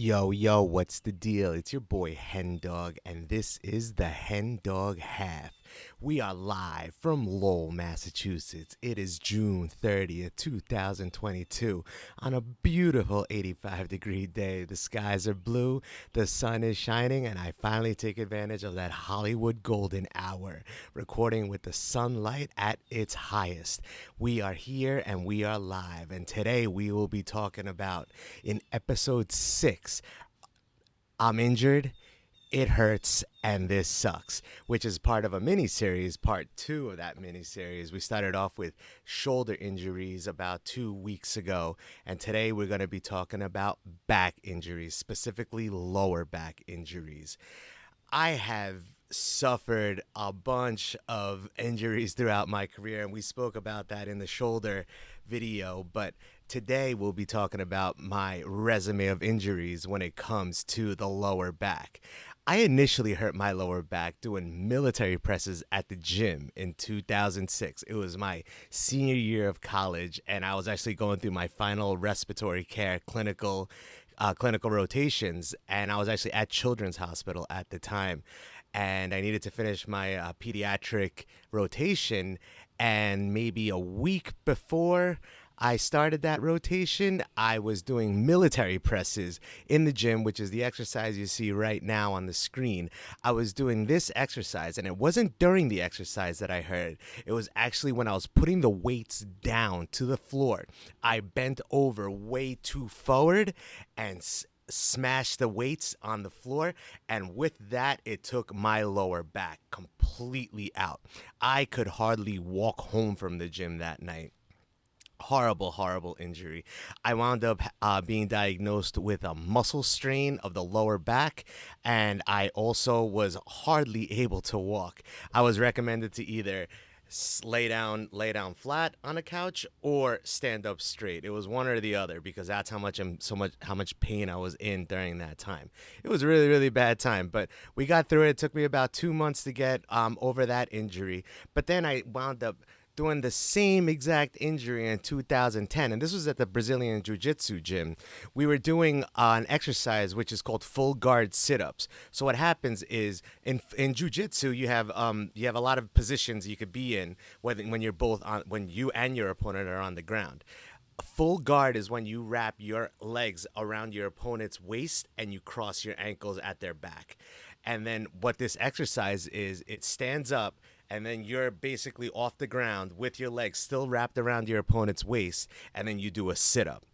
Yo, what's the deal? It's your boy HenDog, and this is the HenDog Half. We are live from Lowell, Massachusetts. It is June 30th, 2022, on a beautiful 85-degree day. The skies are blue, the sun is shining, and I finally take advantage of that Hollywood golden hour, recording with the sunlight at its highest. We are here and we are live, and today we will be talking about, in episode 6, I'm injured, it hurts, and this sucks, which is part of a mini-series, part 2 of that mini-series. We started off with shoulder injuries about 2 weeks ago, and today we're going to be talking about back injuries, specifically lower back injuries. I have suffered a bunch of injuries throughout my career, and we spoke about that in the shoulder video, but today we'll be talking about my resume of injuries when it comes to the lower back. I initially hurt my lower back doing military presses at the gym in 2006. It was my senior year of college, and I was actually going through my final respiratory care clinical rotations, and I was actually at Children's Hospital at the time, and I needed to finish my pediatric rotation, and maybe a week before I started that rotation, I was doing military presses in the gym, which is the exercise you see right now on the screen. I was doing this exercise, and it wasn't during the exercise that I hurt. It was actually when I was putting the weights down to the floor. I bent over way too forward and smashed the weights on the floor, and with that, it took my lower back completely out. I could hardly walk home from the gym that night. Horrible injury. I wound up being diagnosed with a muscle strain of the lower back, and I also was hardly able to walk. I was recommended to either lay down flat on a couch or stand up straight. It was one or the other, because that's how much pain I was in during that time. It was a really bad time, but we got through it. It took me about 2 months to get over that injury, but then I wound up doing the same exact injury in 2010, and this was at the Brazilian Jiu-Jitsu gym. We were doing an exercise which is called full guard sit-ups. So what happens is in Jiu-Jitsu you have a lot of positions you could be in when you and your opponent are on the ground. Full guard is when you wrap your legs around your opponent's waist and you cross your ankles at their back. And then what this exercise is, it stands up, and then you're basically off the ground with your legs still wrapped around your opponent's waist, and then you do a sit-up.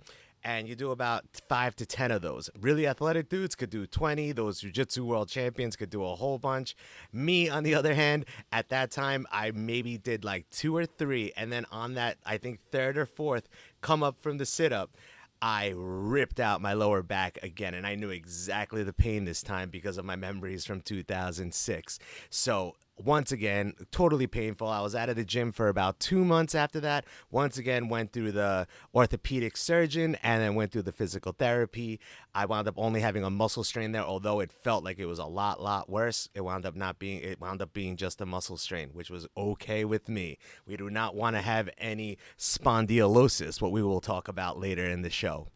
And you do about 5 to 10 of those. Really athletic dudes could do 20. Those jiu-jitsu world champions could do a whole bunch. Me, on the other hand, at that time, I maybe did like 2 or 3. And then on that, I think 3rd or 4th, come up from the sit-up, I ripped out my lower back again, and I knew exactly the pain this time because of my memories from 2006. So once again, totally painful. I was out of the gym for about 2 months after that. Once again, went through the orthopedic surgeon and then went through the physical therapy. I wound up only having a muscle strain there, although it felt like it was a lot worse. It wound up being just a muscle strain, which was okay with me. We do not want to have any spondylosis, what we will talk about later in the show.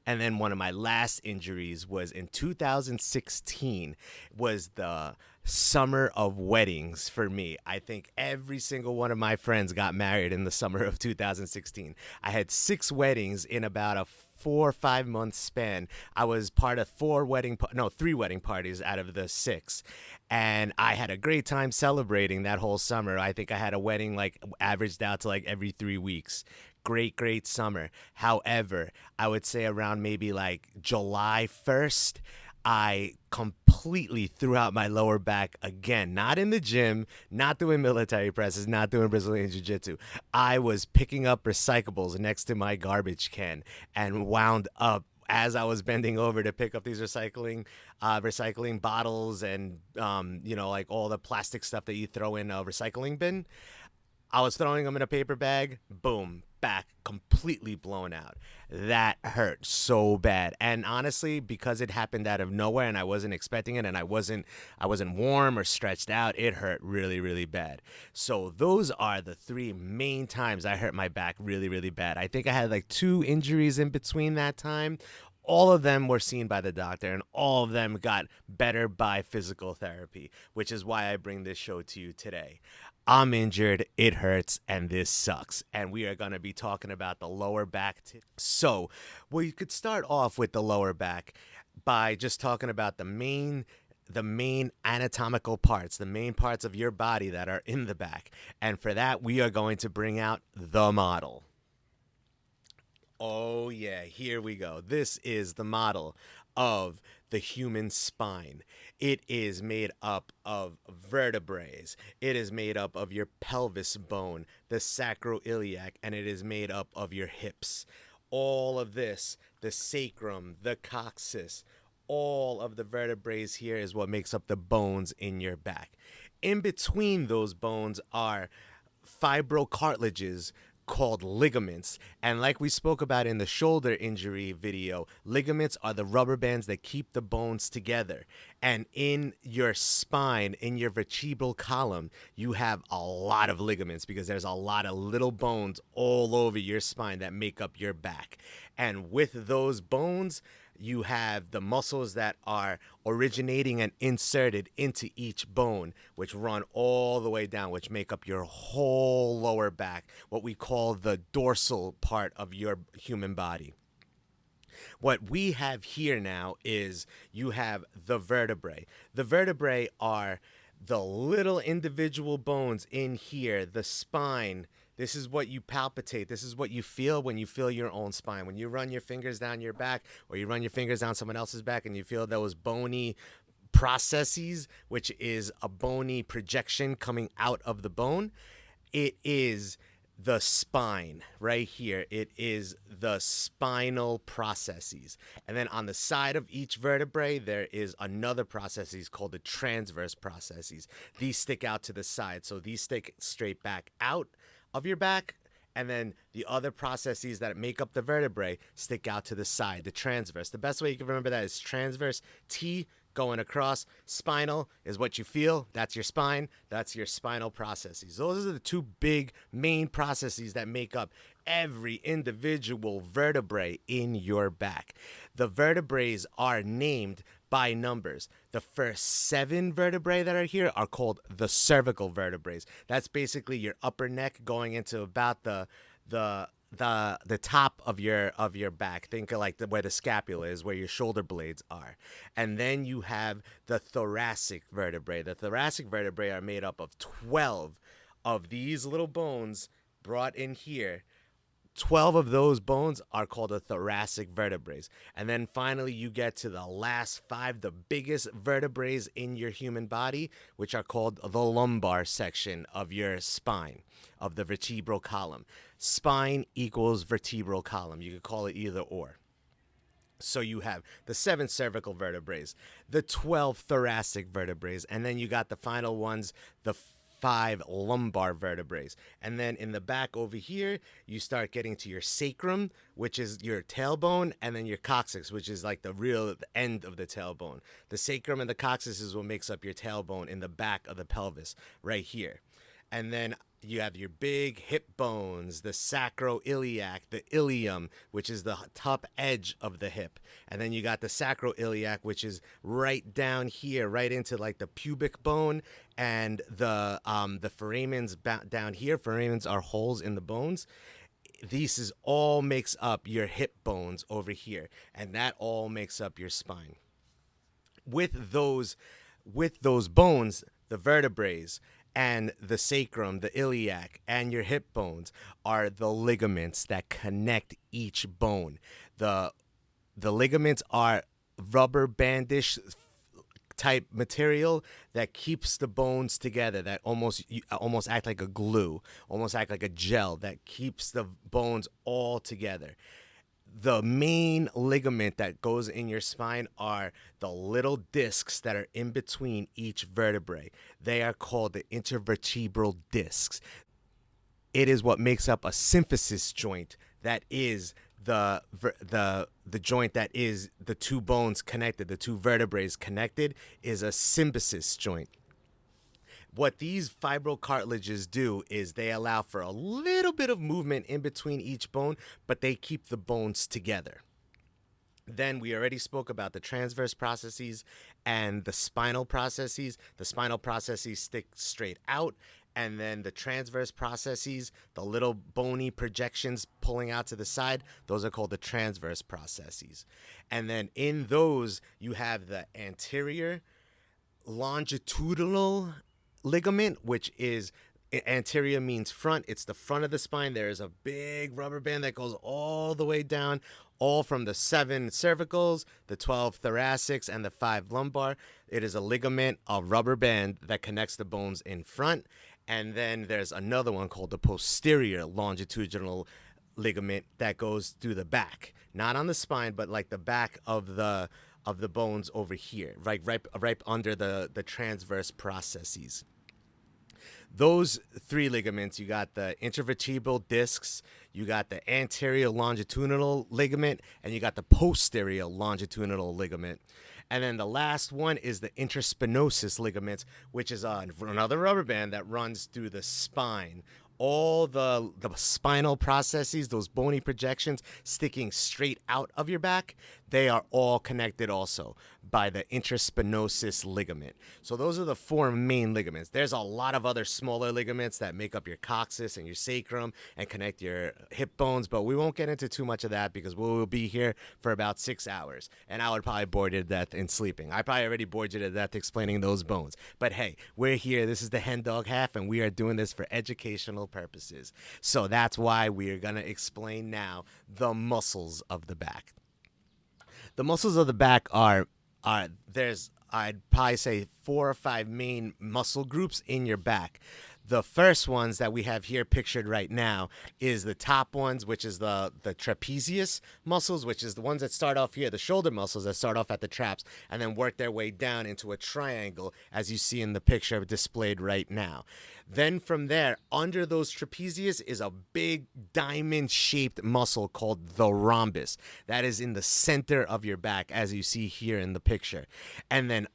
And then one of my last injuries was in 2016, was the summer of weddings for me. I think every single one of my friends got married in the summer of 2016. I had 6 weddings in about a 4 or 5 month span. I was part of 3 wedding parties out of the 6. And I had a great time celebrating that whole summer. I think I had a wedding like averaged out to like every 3 weeks. Great summer. However, I would say around maybe like July 1st, I completely threw out my lower back again. Not in the gym, not doing military presses, not doing Brazilian Jiu-Jitsu. I was picking up recyclables next to my garbage can and wound up, as I was bending over to pick up these recycling bottles and like all the plastic stuff that you throw in a recycling bin. I was throwing them in a paper bag. Boom. Back completely blown out. That hurt so bad. And honestly, because it happened out of nowhere and I wasn't expecting it, and I wasn't warm or stretched out, it hurt really bad. So those are the 3 main times I hurt my back really bad. I think I had like 2 injuries in between that time. all of them were seen by the doctor, and all of them got better by physical therapy, which is why I bring this show to you today. I'm injured, it hurts, and this sucks. And we are going to be talking about the lower back. So, we could start off with the lower back by just talking about the main anatomical parts, the main parts of your body that are in the back. And for that, we are going to bring out the model. Oh, yeah, here we go. This is the model of the human spine. It is made up of vertebrae. It is made up of your pelvis bone, the sacroiliac, and it is made up of your hips. All of this, the sacrum, the coccyx, all of the vertebrae here is what makes up the bones in your back. In between those bones are fibrocartilages called ligaments, and like we spoke about in the shoulder injury video, ligaments are the rubber bands that keep the bones together. And in your spine, in your vertebral column, you have a lot of ligaments because there's a lot of little bones all over your spine that make up your back. And with those bones, you have the muscles that are originating and inserted into each bone, which run all the way down, which make up your whole lower back, what we call the dorsal part of your human body. What we have here now is you have the vertebrae. The vertebrae are the little individual bones in here, the spine. This is what you palpitate. This is what you feel when you feel your own spine. When you run your fingers down your back or you run your fingers down someone else's back and you feel those bony processes, which is a bony projection coming out of the bone, it is the spine right here. It is the spinal processes. And then on the side of each vertebrae, there is another processes called the transverse processes. These stick out to the side. So these stick straight back out of your back, and then the other processes that make up the vertebrae stick out to the side, the transverse. The best way you can remember that is transverse, T going across. Spinal is what you feel. That's your spine. That's your spinal processes. Those are the two big main processes that make up every individual vertebrae in your back. The vertebrae are named by numbers. The first 7 vertebrae that are here are called the cervical vertebrae. That's basically your upper neck going into about the top of your back. Think of like where the scapula is, where your shoulder blades are. And then you have the thoracic vertebrae. The thoracic vertebrae are made up of 12 of these little bones brought in here. 12 of those bones are called the thoracic vertebrae. And then finally you get to the last 5, the biggest vertebrae in your human body, which are called the lumbar section of your spine, of the vertebral column. Spine equals vertebral column. You could call it either or. So you have the 7 cervical vertebrae, the 12 thoracic vertebrae, and then you got the final ones, the 5 lumbar vertebrae. And then in the back over here, you start getting to your sacrum, which is your tailbone, and then your coccyx, which is like the real end of the tailbone. The sacrum and the coccyx is what makes up your tailbone in the back of the pelvis right here. And then you have your big hip bones, the sacroiliac, the ilium, which is the top edge of the hip. And then you got the sacroiliac, which is right down here, right into like the pubic bone, and the foramens down here. Foramens are holes in the bones. This is all makes up your hip bones over here, and that all makes up your spine. With those bones, the vertebrae, and the sacrum, the iliac, and your hip bones are the ligaments that connect each bone. The ligaments are rubber bandish type material that keeps the bones together, that almost act like a glue, almost act like a gel that keeps the bones all together. The main ligament that goes in your spine are the little discs that are in between each vertebrae. They are called the intervertebral discs. It is what makes up a symphysis joint, that is the joint that is the two bones connected, the two vertebrae connected, is a symphysis joint. What these fibrocartilages do is they allow for a little bit of movement in between each bone, but they keep the bones together. Then we already spoke about the transverse processes and the spinal processes. The spinal processes stick straight out, and then the transverse processes, the little bony projections pulling out to the side, those are called the transverse processes. And then in those, you have the anterior longitudinal ligament, which is anterior means front. It's the front of the spine. There is a big rubber band that goes all the way down, all from the 7 cervicals, the 12 thoracics, and the 5 lumbar. It is a ligament, a rubber band that connects the bones in front. And then there's another one called the posterior longitudinal ligament that goes through the back, not on the spine, but like the back of the bones over here, right under the transverse processes. Those 3 ligaments, you got the intervertebral discs, you got the anterior longitudinal ligament, and you got the posterior longitudinal ligament. And then the last one is the interspinosus ligaments, which is another rubber band that runs through the spine. All the spinal processes, those bony projections sticking straight out of your back, they are all connected also by the interspinosus ligament. So those are the 4 main ligaments. There's a lot of other smaller ligaments that make up your coccyx and your sacrum and connect your hip bones, but we won't get into too much of that because we'll be here for about 6 hours, and I would probably bore you to death in sleeping. I probably already bored you to death explaining those bones. But hey, we're here. This is the HenDog half, and we are doing this for educational purposes. So that's why we are going to explain now the muscles of the back. The muscles of the back there's, I'd probably say, 4 or 5 main muscle groups in your back. The first ones that we have here pictured right now is the top ones, which is the trapezius muscles, which is the ones that start off here, the shoulder muscles that start off at the traps and then work their way down into a triangle, as you see in the picture displayed right now. Then from there, under those trapezius is a big diamond-shaped muscle called the rhombus. That is in the center of your back, as you see here in the picture. And then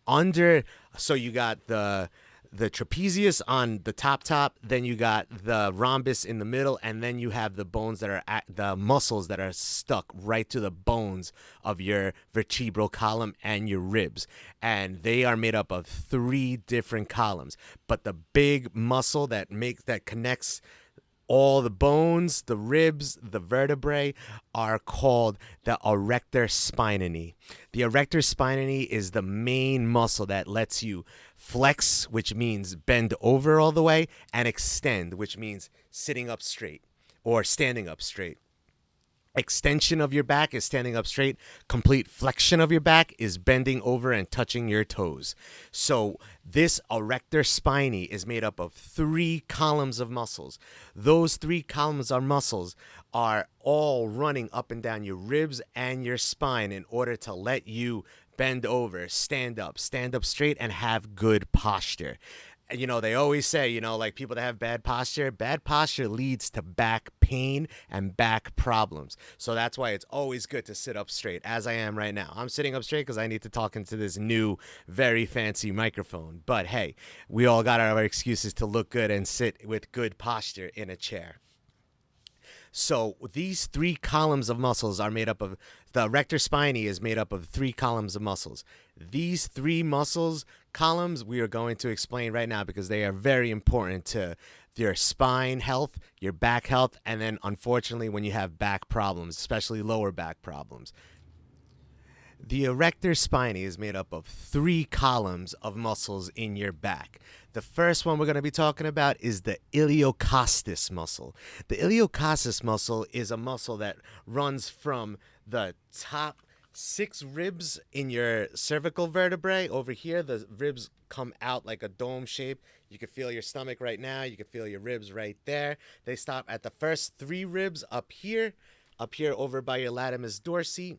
so you got the trapezius on the top, then you got the rhombus in the middle, and then you have the bones that are the muscles that are stuck right to the bones of your vertebral column and your ribs. And they are made up of 3 different columns. But the big muscle that connects all the bones, the ribs, the vertebrae are called the Erector Spinae. The Erector Spinae is the main muscle that lets you flex, which means bend over all the way, and extend, which means sitting up straight or standing up straight. Extension of your back is standing up straight. Complete flexion of your back is bending over and touching your toes. So this Erector Spinae is made up of 3 columns of muscles. Those 3 columns of muscles are all running up and down your ribs and your spine in order to let you bend over, stand up straight, and have good posture. You know, they always say, you know, like people that have bad posture leads to back pain and back problems. So that's why it's always good to sit up straight, as I am right now. I'm sitting up straight because I need to talk into this new, very fancy microphone. But hey, we all got our excuses to look good and sit with good posture in a chair. So these 3 columns of muscles are made up of, the Erector Spinae is made up of 3 columns of muscles. These 3 muscles columns we are going to explain right now because they are very important to your spine health, your back health, and then unfortunately when you have back problems, especially lower back problems. The Erector Spinae is made up of 3 columns of muscles in your back. The first one we're going to be talking about is the iliocostalis muscle. The iliocostalis muscle is a muscle that runs from the top 6 ribs in your cervical vertebrae. Over here, the ribs come out like a dome shape. You can feel your stomach right now. You can feel your ribs right there. They stop at the first 3 ribs up here over by your latissimus dorsi,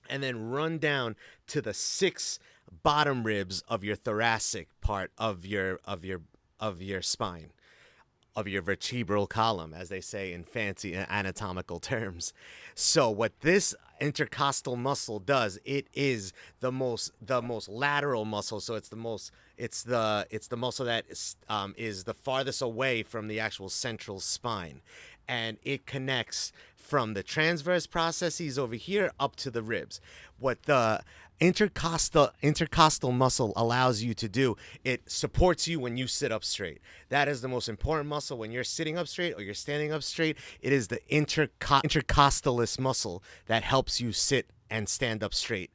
and then run down to the 6 bottom ribs of your thoracic part of your spine, of your vertebral column, as they say in fancy anatomical terms. So what this intercostal muscle does, it is the most lateral muscle. So it's the muscle that is the farthest away from the actual central spine. and it connects from the transverse processes over here up to the ribs. What the intercostal muscle allows you to do, it supports you when you sit up straight. That is the most important muscle when you're sitting up straight or you're standing up straight. It is the intercostalis muscle that helps you sit and stand up straight.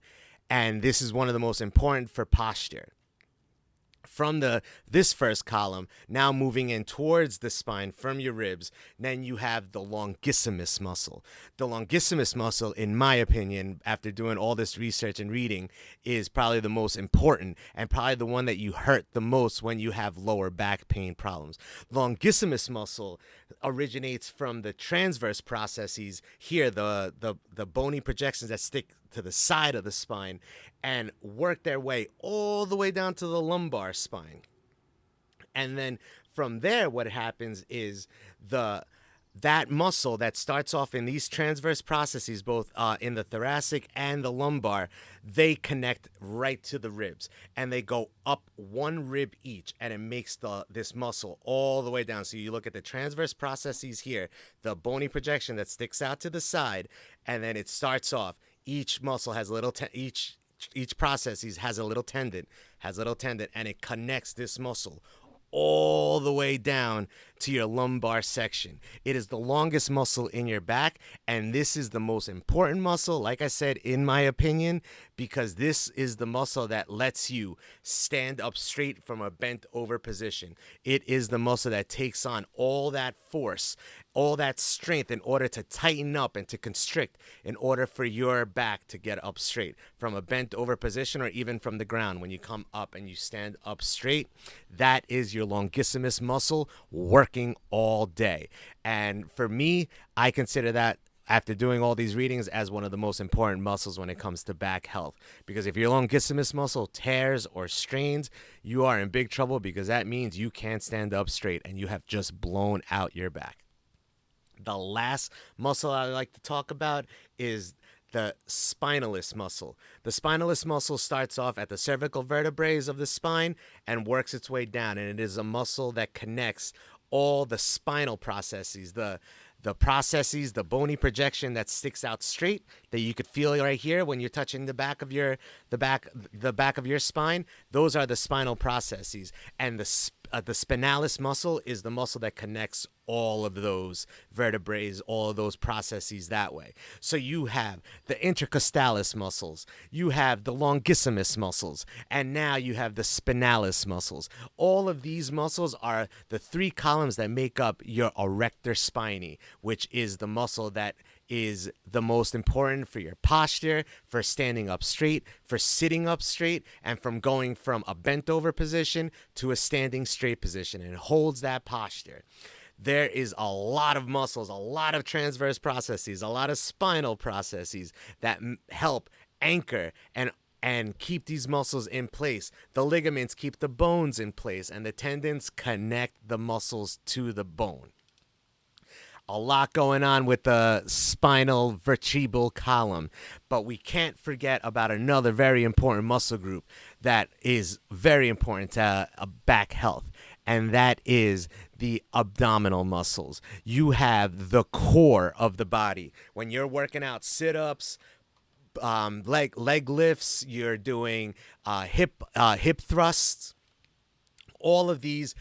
And this is one of the most important for posture. From this first column, now moving in towards the spine from your ribs, then you have the longissimus muscle. The longissimus muscle, in my opinion, after doing all this research and reading, is probably the most important and probably the one that you hurt the most when you have lower back pain problems. Longissimus muscle originates from the transverse processes here, the bony projections that stick to the side of the spine, and work their way all the way down to the lumbar spine. And then from there, what happens is that muscle that starts off in these transverse processes, both in the thoracic and the lumbar, they connect right to the ribs, and they go up one rib each, and it makes this muscle all the way down. So you look at the transverse processes here, the bony projection that sticks out to the side, and then it starts off. Each muscle has a little each processes has a little tendon, and it connects this muscle all the way down to your lumbar section. It is the longest muscle in your back, and this is the most important muscle, like I said, in my opinion, because this is the muscle that lets you stand up straight from a bent over position. It is the muscle that takes on all that force, all that strength in order to tighten up and to constrict in order for your back to get up straight from a bent over position, or even from the ground. When you come up and you stand up straight, that is your longissimus muscle working all day. And for me, I consider that, after doing all these readings, as one of the most important muscles when it comes to back health. Because if your longissimus muscle tears or strains, you are in big trouble, because that means you can't stand up straight and you have just blown out your back. The last muscle I like to talk about is the spinalis muscle. The spinalis muscle starts off at the cervical vertebrae of the spine and works its way down, and it is a muscle that connects all the spinal processes, the processes, the bony projection that sticks out straight that you could feel right here when you're touching the back of your spine. Those are the spinal processes, and the spinalis muscle is the muscle that connects all of those vertebrae, all of those processes that way. So you have the intercostalis muscles, you have the longissimus muscles, and now you have the spinalis muscles. All of these muscles are the three columns that make up your erector spinae, which is the muscle that is the most important for your posture, for standing up straight, for sitting up straight, and from going from a bent over position to a standing straight position, and it holds that posture. There is a lot of muscles, a lot of transverse processes, a lot of spinal processes that help anchor and keep these muscles in place. The ligaments keep the bones in place, and the tendons connect the muscles to the bone. A lot going on with the spinal vertebral column, but we can't forget about another very important muscle group that is very important to back health, and that is the abdominal muscles. You have the core of the body. When you're working out sit-ups, leg lifts, you're doing hip thrusts, all of these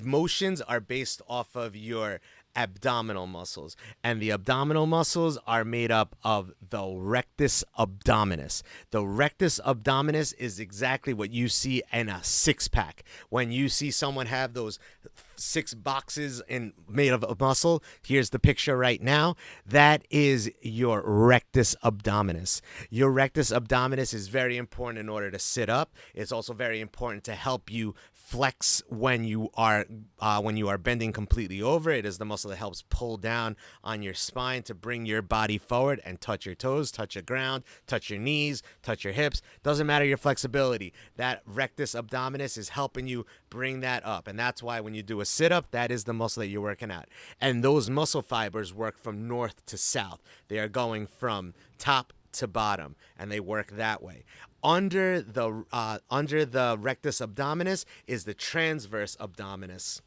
motions are based off of your abdominal muscles, and the abdominal muscles are made up of the rectus abdominis. The rectus abdominis is exactly what you see in a six-pack. When you see someone have those 6 boxes made of muscle, here's the picture right now. That is your rectus abdominis. Your rectus abdominis is very important in order to sit up. It's also very important to help you flex when you are bending completely over. It is the muscle that helps pull down on your spine to bring your body forward and touch your toes, touch the ground, touch your knees, touch your hips. Doesn't matter your flexibility. That rectus abdominis is helping you bring that up, and that's why when you do a sit-up, that is the muscle that you're working out. And those muscle fibers work from north to south. They are going from top to bottom, and they work that way. Under the rectus abdominis is the transverse abdominis.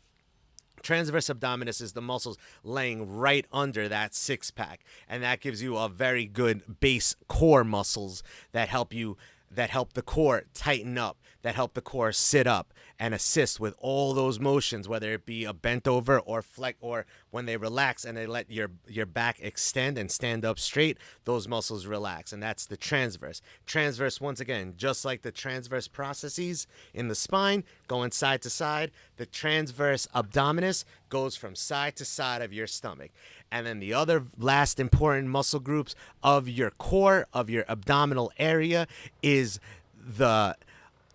Transverse abdominis is the muscles laying right under that six-pack, and that gives you a very good base core muscles that help the core tighten up, that help the core sit up and assist with all those motions, whether it be a bent over or flex, or when they relax and they let your back extend and stand up straight, those muscles relax, and that's the transverse. Transverse, once again, just like the transverse processes in the spine, going side to side, the transverse abdominis goes from side to side of your stomach. And then the other last important muscle groups of your core, of your abdominal area, is the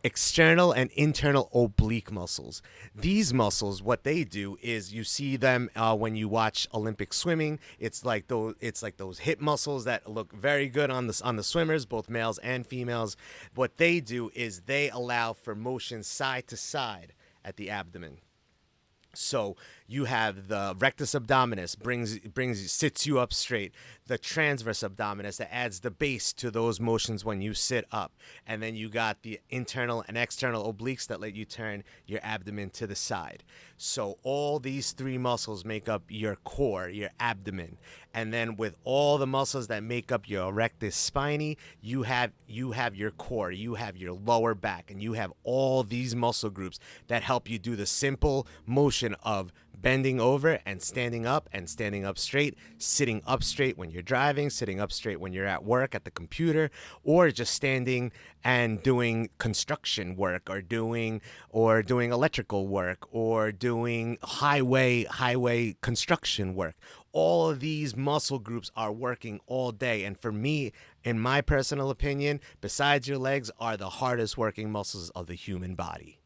external and internal oblique muscles. These muscles, what they do is, you see them when you watch Olympic swimming. It's like those hip muscles that look very good on the swimmers, both males and females. What they do is they allow for motion side to side at the abdomen. So you have the rectus abdominis, sits you up straight. The transverse abdominis, that adds the base to those motions when you sit up. And then you got the internal and external obliques that let you turn your abdomen to the side. So all these three muscles make up your core, your abdomen. And then with all the muscles that make up your erector spinae, you have your core, you have your lower back, and you have all these muscle groups that help you do the simple motion of bending over and standing up straight, sitting up straight when you're driving, sitting up straight when you're at work at the computer, or just standing and doing construction work, or doing electrical work, or doing highway construction work. All of these muscle groups are working all day, and for me, in my personal opinion, besides your legs, are the hardest working muscles of the human body.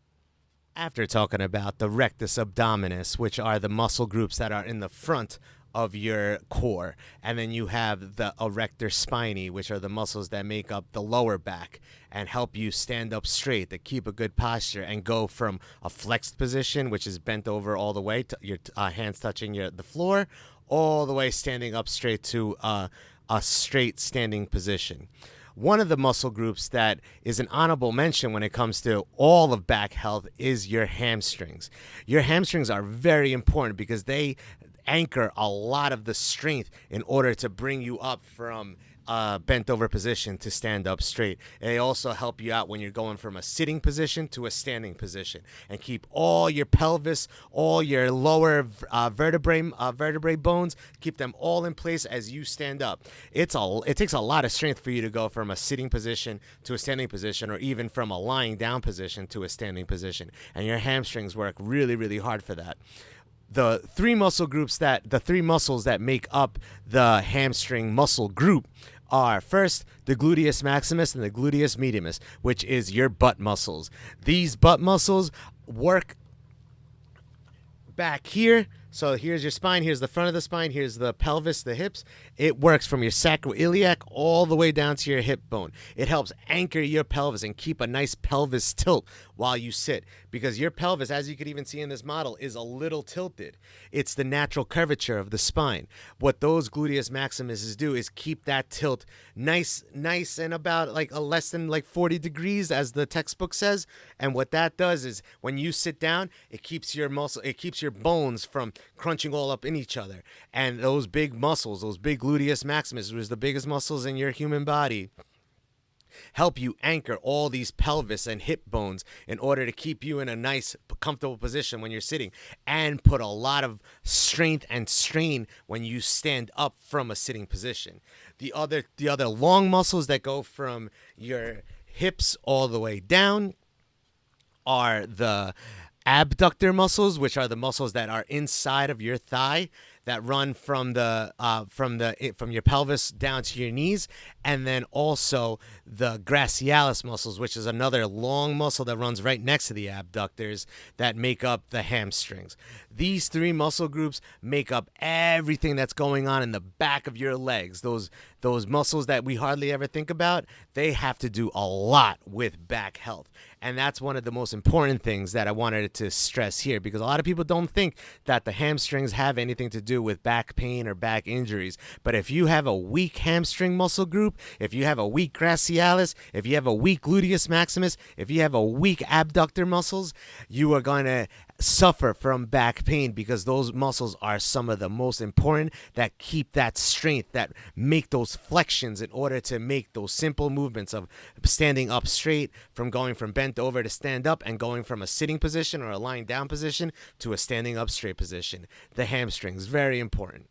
After talking about the rectus abdominis, which are the muscle groups that are in the front of your core, and then you have the erector spinae, which are the muscles that make up the lower back and help you stand up straight, to keep a good posture and go from a flexed position, which is bent over all the way to your hands touching the floor, all the way standing up straight to a straight standing position. One of the muscle groups that is an honorable mention when it comes to all of back health is your hamstrings. Your hamstrings are very important because they anchor a lot of the strength in order to bring you up from bent over position to stand up straight. They also help you out when you're going from a sitting position to a standing position, and keep all your pelvis, all your lower vertebrae bones, keep them all in place as you stand up. It takes a lot of strength for you to go from a sitting position to a standing position, or even from a lying down position to a standing position, and your hamstrings work really, really hard for that. The three muscles that make up the hamstring muscle group are, first, the gluteus maximus and the gluteus medius, which is your butt muscles. These butt muscles work back here. So here's your spine, here's the front of the spine, here's the pelvis, the hips. It works from your sacroiliac all the way down to your hip bone. It helps anchor your pelvis and keep a nice pelvis tilt while you sit, because your pelvis, as you can even see in this model, is a little tilted. It's the natural curvature of the spine. What those gluteus maximuses do is keep that tilt nice and about like a less than like 40 degrees, as the textbook says. And what that does is, when you sit down, it keeps your bones from crunching all up in each other. And those big muscles, those big gluteus maximus, which is the biggest muscles in your human body, help you anchor all these pelvis and hip bones in order to keep you in a nice, comfortable position when you're sitting, and put a lot of strength and strain when you stand up from a sitting position. The other long muscles that go from your hips all the way down are the abductor muscles, which are the muscles that are inside of your thigh, that run from your pelvis down to your knees, and then also the gracialis muscles, which is another long muscle that runs right next to the abductors, that make up the hamstrings. These three muscle groups make up everything that's going on in the back of your legs. Those muscles that we hardly ever think about, they have to do a lot with back health. And that's one of the most important things that I wanted to stress here, because a lot of people don't think that the hamstrings have anything to do with back pain or back injuries. But if you have a weak hamstring muscle group, if you have a weak gracialis, if you have a weak gluteus maximus, if you have a weak abductor muscles, you are going to suffer from back pain because those muscles are some of the most important that keep that strength, that make those flexions in order to make those simple movements of standing up straight, from going from bent over to stand up, and going from a sitting position or a lying down position to a standing up straight position. The hamstrings, very important.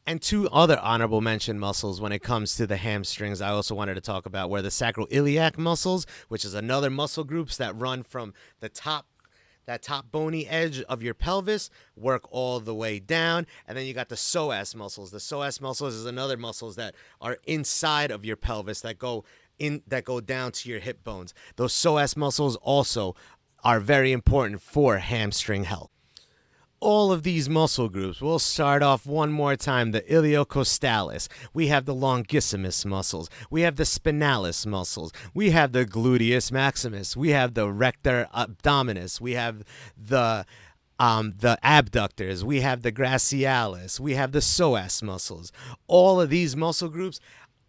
And two other honorable mention muscles when it comes to the hamstrings I also wanted to talk about were the sacroiliac muscles, which is another muscle groups that run from the top, that top bony edge of your pelvis, work all the way down. And then you got the psoas muscles. The psoas muscles is another muscles that are inside of your pelvis that go down to your hip bones. Those psoas muscles also are very important for hamstring health. All of these muscle groups, we'll start off one more time. The iliocostalis, we have the longissimus muscles, we have the spinalis muscles, we have the gluteus maximus, we have the rector abdominis, we have the abductors, we have the gracialis, we have the psoas muscles. All of these muscle groups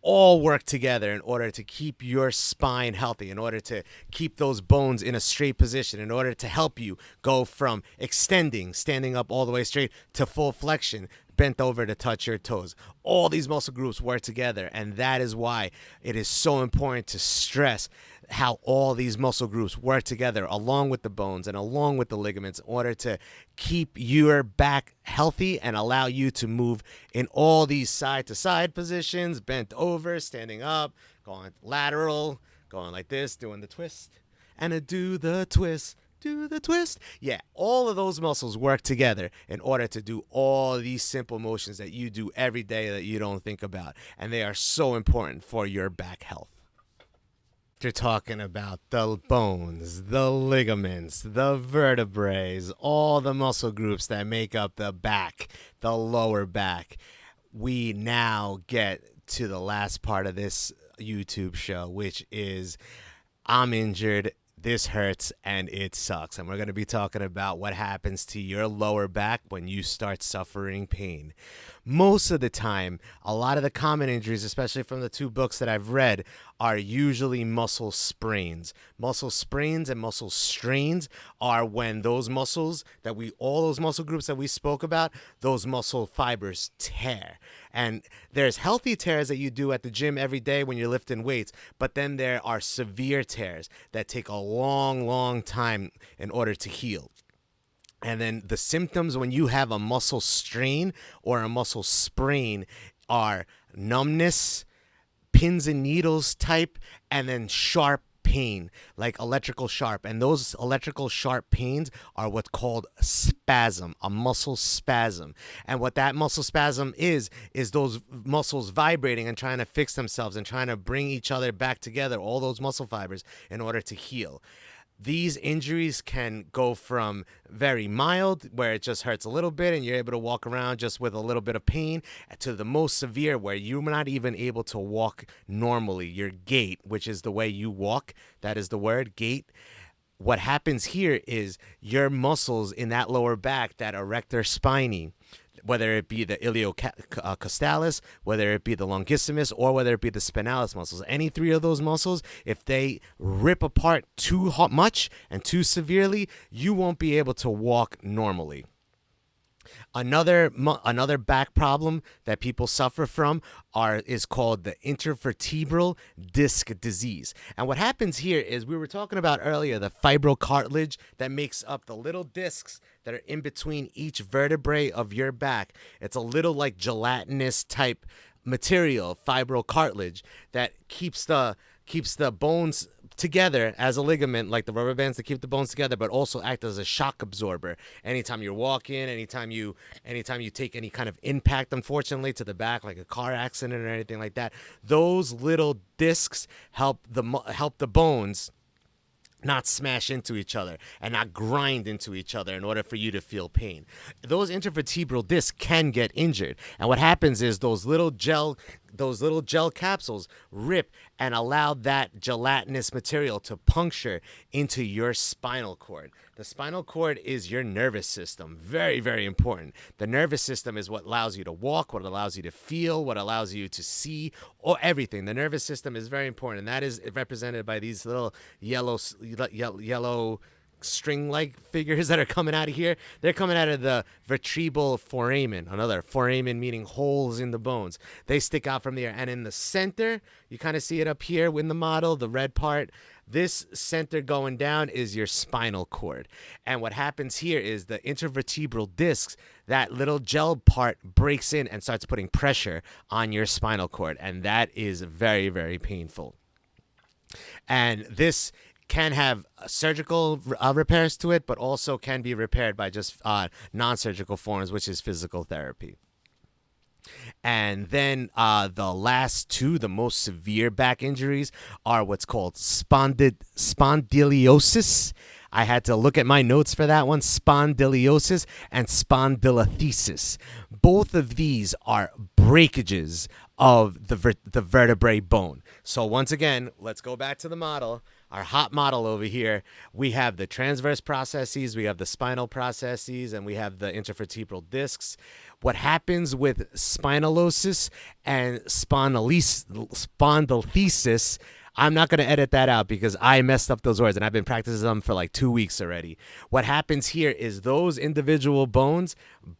all work together in order to keep your spine healthy, in order to keep those bones in a straight position, in order to help you go from extending, standing up all the way straight, to full flexion, bent over to touch your toes. All these muscle groups work together, and that is why it is so important to stress how all these muscle groups work together along with the bones and along with the ligaments in order to keep your back healthy and allow you to move in all these side-to-side positions, bent over, standing up, going lateral, going like this, doing the twist, and a do the twist. Do the twist. Yeah, all of those muscles work together in order to do all these simple motions that you do every day that you don't think about. And they are so important for your back health. You're talking about the bones, the ligaments, the vertebrae, all the muscle groups that make up the back, the lower back. We now get to the last part of this YouTube show, which is I'm injured, this hurts, and it sucks. And we're going to be talking about what happens to your lower back when you start suffering pain. Most of the time, a lot of the common injuries, especially from the two books that I've read, are usually muscle sprains. Muscle sprains and muscle strains are when those muscles all those muscle groups that we spoke about, those muscle fibers tear. And there's healthy tears that you do at the gym every day when you're lifting weights, but then there are severe tears that take a long, long time in order to heal. And then the symptoms when you have a muscle strain or a muscle sprain are numbness, pins and needles type, and then sharp pain, like electrical sharp. And those electrical sharp pains are what's called spasm, a muscle spasm. And what that muscle spasm is those muscles vibrating and trying to fix themselves and trying to bring each other back together, all those muscle fibers, in order to heal. These injuries can go from very mild, where it just hurts a little bit and you're able to walk around just with a little bit of pain, to the most severe, where you're not even able to walk normally. Your gait, which is the way you walk, that is the word, gait. What happens here is your muscles in that lower back, that erector spinae, whether it be the iliocostalis, whether it be the longissimus, or whether it be the spinalis muscles. Any three of those muscles, if they rip apart too much and too severely, you won't be able to walk normally. Another back problem that people suffer from is called the intervertebral disc disease. And what happens here is, we were talking about earlier, the fibrocartilage that makes up the little discs that are in between each vertebrae of your back. It's a little like gelatinous type material, fibrocartilage, that keeps the bones together as a ligament, like the rubber bands that keep the bones together, but also act as a shock absorber. Anytime you're walking, anytime you take any kind of impact, unfortunately, to the back, like a car accident or anything like that, those little discs help the bones not smash into each other and not grind into each other in order for you to feel pain. Those intervertebral discs can get injured, and what happens is those little gel capsules rip and allow that gelatinous material to puncture into your spinal cord. The spinal cord is your nervous system. Very, very important. The nervous system is what allows you to walk, what allows you to feel, what allows you to see, or everything. The nervous system is very important, and that is represented by these little yellow string-like figures that are coming out of here, they're coming out of the vertebral foramen, another foramen meaning holes in the bones. They stick out from there. And in the center, you kind of see it up here in the model, the red part. This center going down is your spinal cord. And what happens here is the intervertebral discs, that little gel part breaks in and starts putting pressure on your spinal cord. And that is very, very painful. And this can have surgical repairs to it, but also can be repaired by just non-surgical forms, which is physical therapy. And then the last two, the most severe back injuries, are what's called spondylosis. I had to look at my notes for that one. Spondylosis and spondylolisthesis. Both of these are breakages of the vertebrae bone. So once again, let's go back to the model. Our hot model over here, we have the transverse processes, we have the spinal processes, and we have the intervertebral discs. What happens with spondylosis and spondylolisthesis, I'm not going to edit that out because I messed up those words and I've been practicing them for like 2 weeks already. What happens here is those individual bones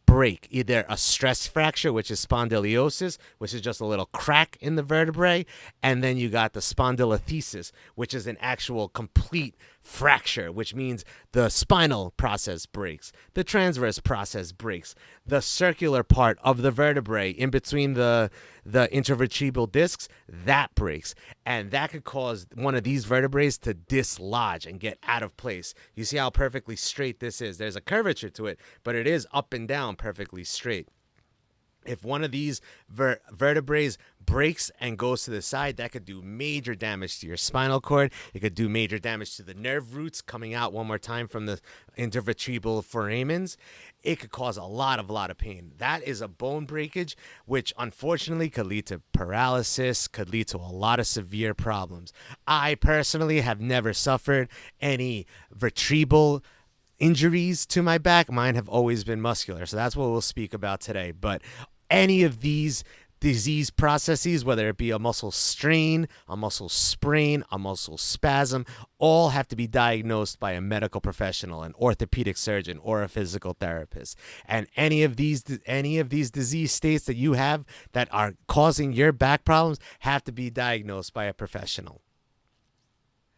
break, either a stress fracture, which is spondylosis, which is just a little crack in the vertebrae, and then you got the spondylolisthesis, which is an actual complete fracture, which means the spinal process breaks, the transverse process breaks, the circular part of the vertebrae in between the intervertebral discs, that breaks, and that could cause one of these vertebrae to dislodge and get out of place. You see how perfectly straight this is. There's a curvature to it, but it is up and down perfectly straight. If one of these vertebrae breaks and goes to the side, that could do major damage to your spinal cord. It could do major damage to the nerve roots coming out one more time from the intervertebral foramens. It could cause a lot of pain. That is a bone breakage, which unfortunately could lead to paralysis, could lead to a lot of severe problems. I personally have never suffered any vertebral injuries to my back. Mine have always been muscular. So that's what we'll speak about today. But any of these disease processes, whether it be a muscle strain, a muscle sprain, a muscle spasm, all have to be diagnosed by a medical professional, an orthopedic surgeon or a physical therapist. And any of these disease states that you have that are causing your back problems have to be diagnosed by a professional.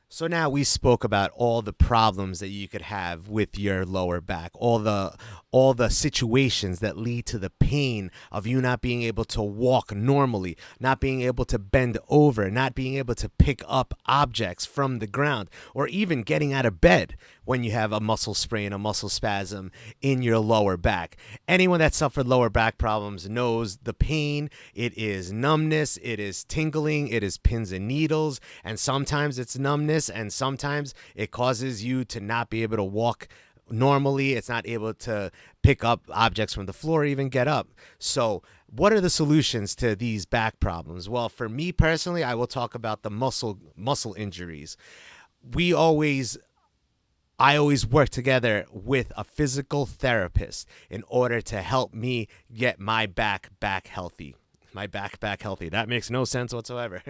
So now we spoke about all the problems that you could have with your lower back, all the situations that lead to the pain of you not being able to walk normally, not being able to bend over, not being able to pick up objects from the ground, or even getting out of bed when you have a muscle sprain, a muscle spasm in your lower back. Anyone that suffered lower back problems knows the pain. It is numbness, it is tingling, it is pins and needles, and sometimes it's numbness, and sometimes it causes you to not be able to walk normally. It's not able to pick up objects from the floor or even get up. So what are the solutions to these back problems? Well, for me personally, I will talk about the muscle injuries. I always work together with a physical therapist in order to help me get my back healthy. My back healthy. That makes no sense whatsoever.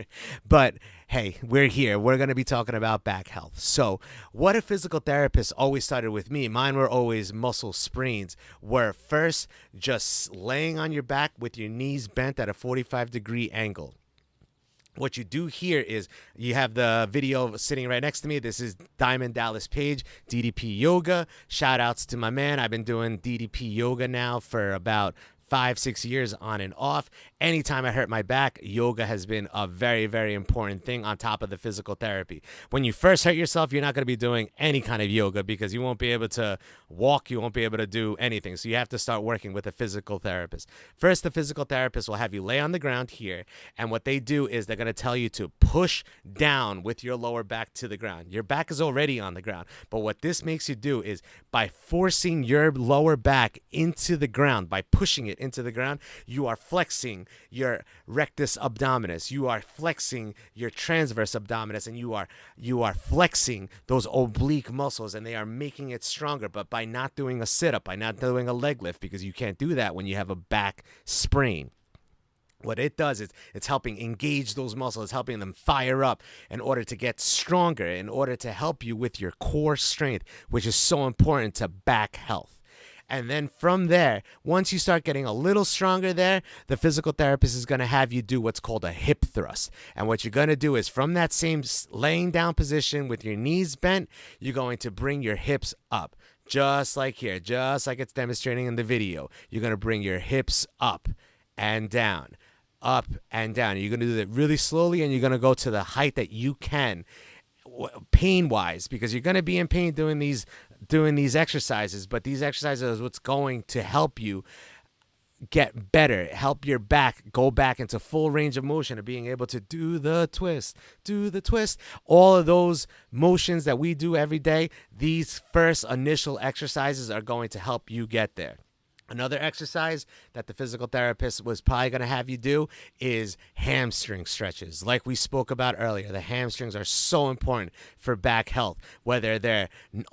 But hey, we're here. We're going to be talking about back health. So what a physical therapist always started with me, mine were always muscle sprains, were first just laying on your back with your knees bent at a 45-degree angle. What you do here is you have the video sitting right next to me. This is Diamond Dallas Page, DDP Yoga. Shout outs to my man. I've been doing DDP Yoga now for about 5-6 years on and off. Anytime I hurt my back, yoga has been a very, very important thing on top of the physical therapy. When you first hurt yourself, you're not going to be doing any kind of yoga because you won't be able to walk, you won't be able to do anything. So you have to start working with a physical therapist. First, the physical therapist will have you lay on the ground here, and what they do is they're going to tell you to push down with your lower back to the ground. Your back is already on the ground, but what this makes you do is by forcing your lower back into the ground, by pushing it into the ground, you are flexing your rectus abdominis, you are flexing your transverse abdominis, and you are flexing those oblique muscles, and they are making it stronger. But by not doing a sit-up, by not doing a leg lift, because you can't do that when you have a back sprain, What it does is it's helping engage those muscles, it's helping them fire up in order to get stronger, in order to help you with your core strength, which is so important to back health. And then from there, once you start getting a little stronger there, the physical therapist is going to have you do what's called a hip thrust. And what you're going to do is from that same laying down position with your knees bent, you're going to bring your hips up. Just like here, just like it's demonstrating in the video. You're going to bring your hips up and down, up and down. You're going to do that really slowly, and you're going to go to the height that you can pain-wise, because you're going to be in pain doing these exercises, but these exercises are what's going to help you get better, help your back go back into full range of motion of being able to do the twist. All of those motions that we do every day, these first initial exercises are going to help you get there. Another exercise that the physical therapist was probably going to have you do is hamstring stretches. Like we spoke about earlier, the hamstrings are so important for back health, whether they're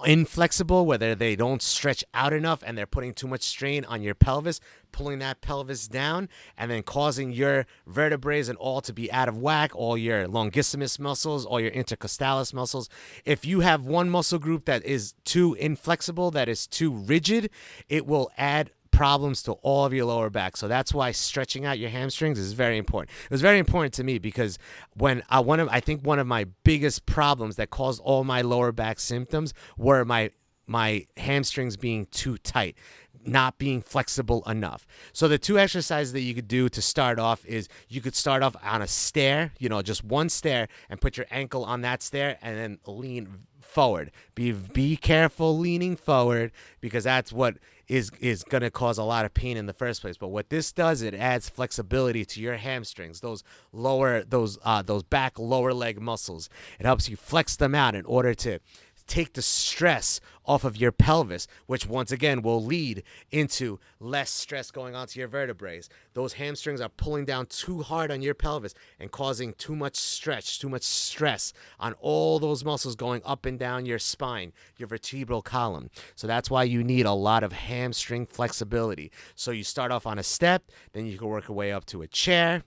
inflexible, whether they don't stretch out enough and they're putting too much strain on your pelvis, pulling that pelvis down and then causing your vertebrae and all to be out of whack, all your longissimus muscles, all your intercostalis muscles. If you have one muscle group that is too inflexible, that is too rigid, it will add problems to all of your lower back. So that's why stretching out your hamstrings is very important. It was very important to me because when one of my biggest problems that caused all my lower back symptoms were my hamstrings being too tight, not being flexible enough. So the two exercises that you could do to start off is you could start off on a stair, just one stair, and put your ankle on that stair and then lean forward. Be careful leaning forward, because that's what is going to cause a lot of pain in the first place. But what this does, it adds flexibility to your hamstrings, those back lower leg muscles. It helps you flex them out in order to take the stress off of your pelvis, which once again will lead into less stress going onto your vertebrae. Those hamstrings are pulling down too hard on your pelvis and causing too much stretch, too much stress on all those muscles going up and down your spine, your vertebral column. So that's why you need a lot of hamstring flexibility. So you start off on a step, then you can work your way up to a chair,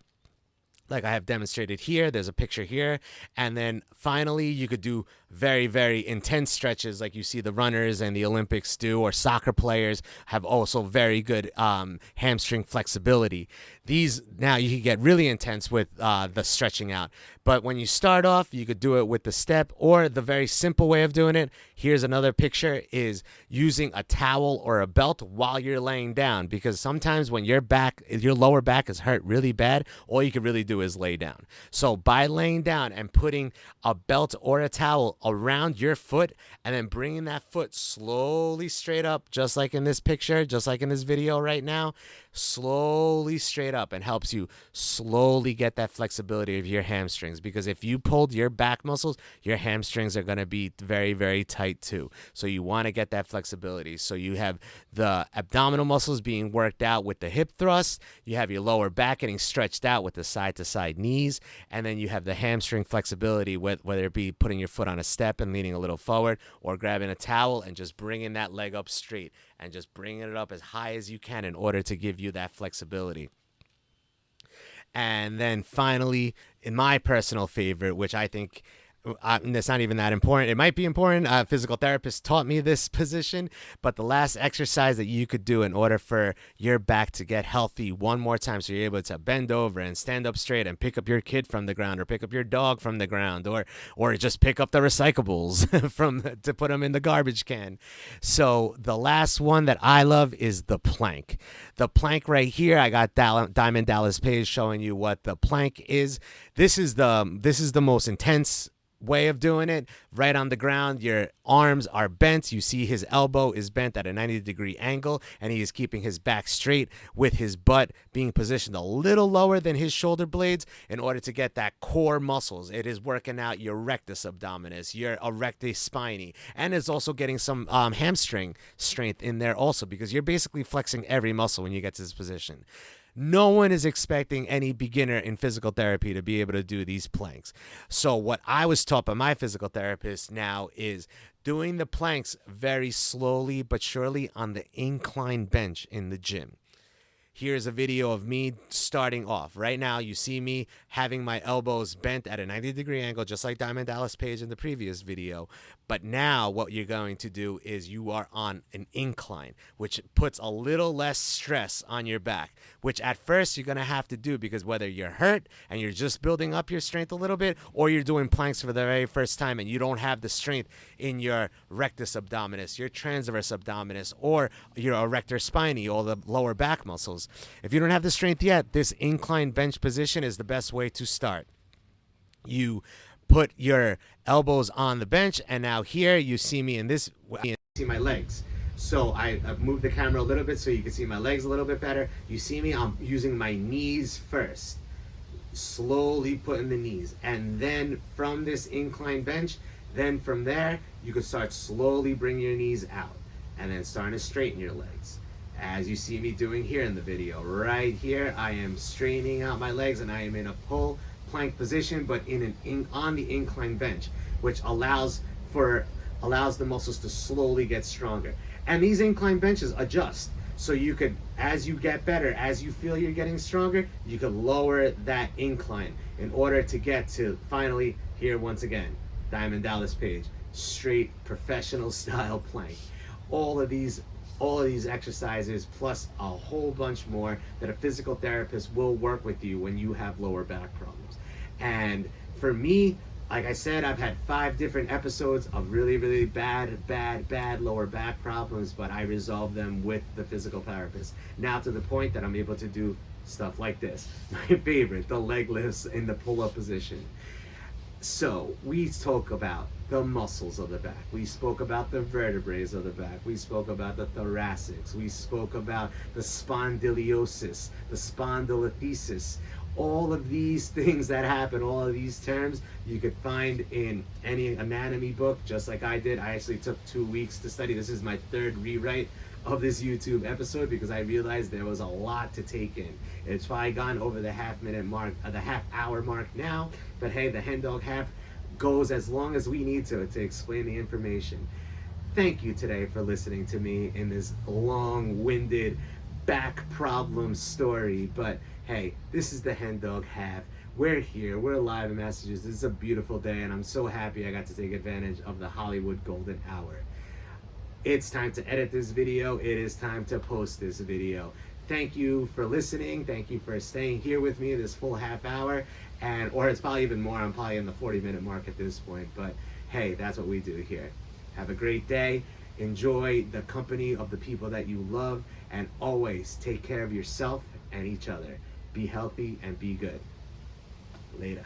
like I have demonstrated here. There's a picture here. And then finally, you could do very, very intense stretches like you see the runners and the Olympics do, or soccer players have also very good hamstring flexibility. Now you can get really intense with the stretching out. But when you start off, you could do it with the step, or the very simple way of doing it. Here's another picture, is using a towel or a belt while you're laying down, because sometimes when your lower back is hurt really bad, all you can really do is lay down. So by laying down and putting a belt or a towel around your foot and then bringing that foot slowly straight up, just like in this picture, just like in this video right now, slowly straight up, and helps you slowly get that flexibility of your hamstrings. Because if you pulled your back muscles, your hamstrings are going to be very, very tight too. So you want to get that flexibility. So you have the abdominal muscles being worked out with the hip thrust, you have your lower back getting stretched out with the side to side knees, and then you have the hamstring flexibility, whether it be putting your foot on a step and leaning a little forward, or grabbing a towel and just bringing that leg up straight and just bringing it up as high as you can in order to give you that flexibility. And then finally, in my personal favorite, which I think it's not even that important. It might be important. A physical therapist taught me this position, but the last exercise that you could do in order for your back to get healthy one more time, so you're able to bend over and stand up straight and pick up your kid from the ground, or pick up your dog from the ground, or just pick up the recyclables to put them in the garbage can. So the last one that I love is the plank. The plank right here, I got Diamond Dallas Page showing you what the plank is. This is the most intense way of doing it. Right on the ground, your arms are bent. You see his elbow is bent at a 90-degree angle, and he is keeping his back straight with his butt being positioned a little lower than his shoulder blades in order to get that core muscles. It is working out your rectus abdominis, your erector spinae, and it's also getting some hamstring strength in there also, because you're basically flexing every muscle when you get to this position. No one is expecting any beginner in physical therapy to be able to do these planks. So what I was taught by my physical therapist now is doing the planks very slowly but surely on the incline bench in the gym. Here's a video of me starting off. Right now, you see me having my elbows bent at a 90-degree angle, just like Diamond Dallas Page in the previous video. But now what you're going to do is you are on an incline, which puts a little less stress on your back, which at first you're going to have to do, because whether you're hurt and you're just building up your strength a little bit, or you're doing planks for the very first time and you don't have the strength in your rectus abdominis, your transverse abdominis, or your erector spinae, or the lower back muscles. If you don't have the strength yet, this incline bench position is the best way to start. You put your elbows on the bench, and now here you see me in this, you see my legs. So I've moved the camera a little bit so you can see my legs a little bit better. You see me, I'm using my knees first. Slowly putting the knees, and then from this incline bench, then from there, you can start slowly bring your knees out, and then starting to straighten your legs. As you see me doing here in the video, right here, I am straightening out my legs, and I am in a pull plank position, but on the incline bench, which allows the muscles to slowly get stronger. And these incline benches adjust. So you could, as you get better, as you feel you're getting stronger, you could lower that incline in order to get to finally here once again, Diamond Dallas Page, straight professional style plank. All of these exercises plus a whole bunch more that a physical therapist will work with you when you have lower back problems. And for me, like I said, I've had 5 different episodes of really, really bad lower back problems, but I resolved them with the physical therapist. Now to the point that I'm able to do stuff like this. My favorite, the leg lifts in the pull-up position. So we spoke about the muscles of the back. We spoke about the vertebrae of the back. We spoke about the thoracics. We spoke about the spondyliosis, the spondylolisthesis. All of these things that happen, all of these terms, you could find in any anatomy book, just like I did. I actually took 2 weeks to study. This is my 3rd rewrite of this YouTube episode because I realized there was a lot to take in. It's probably gone over the half-minute mark, the half-hour mark now, but hey, the HenDog half goes as long as we need to explain the information. Thank you today for listening to me in this long-winded back problem story, but hey, this is the HenDog half. We're here, we're live in Massachusetts. This is a beautiful day, and I'm so happy I got to take advantage of the Hollywood golden hour. It's time to edit this video. It is time to post this video. Thank you for listening. Thank you for staying here with me this full half hour, or it's probably even more. I'm probably in the 40-minute mark at this point, but hey, that's what we do here. Have a great day. Enjoy the company of the people that you love, and always take care of yourself and each other. Be healthy and be good. Later.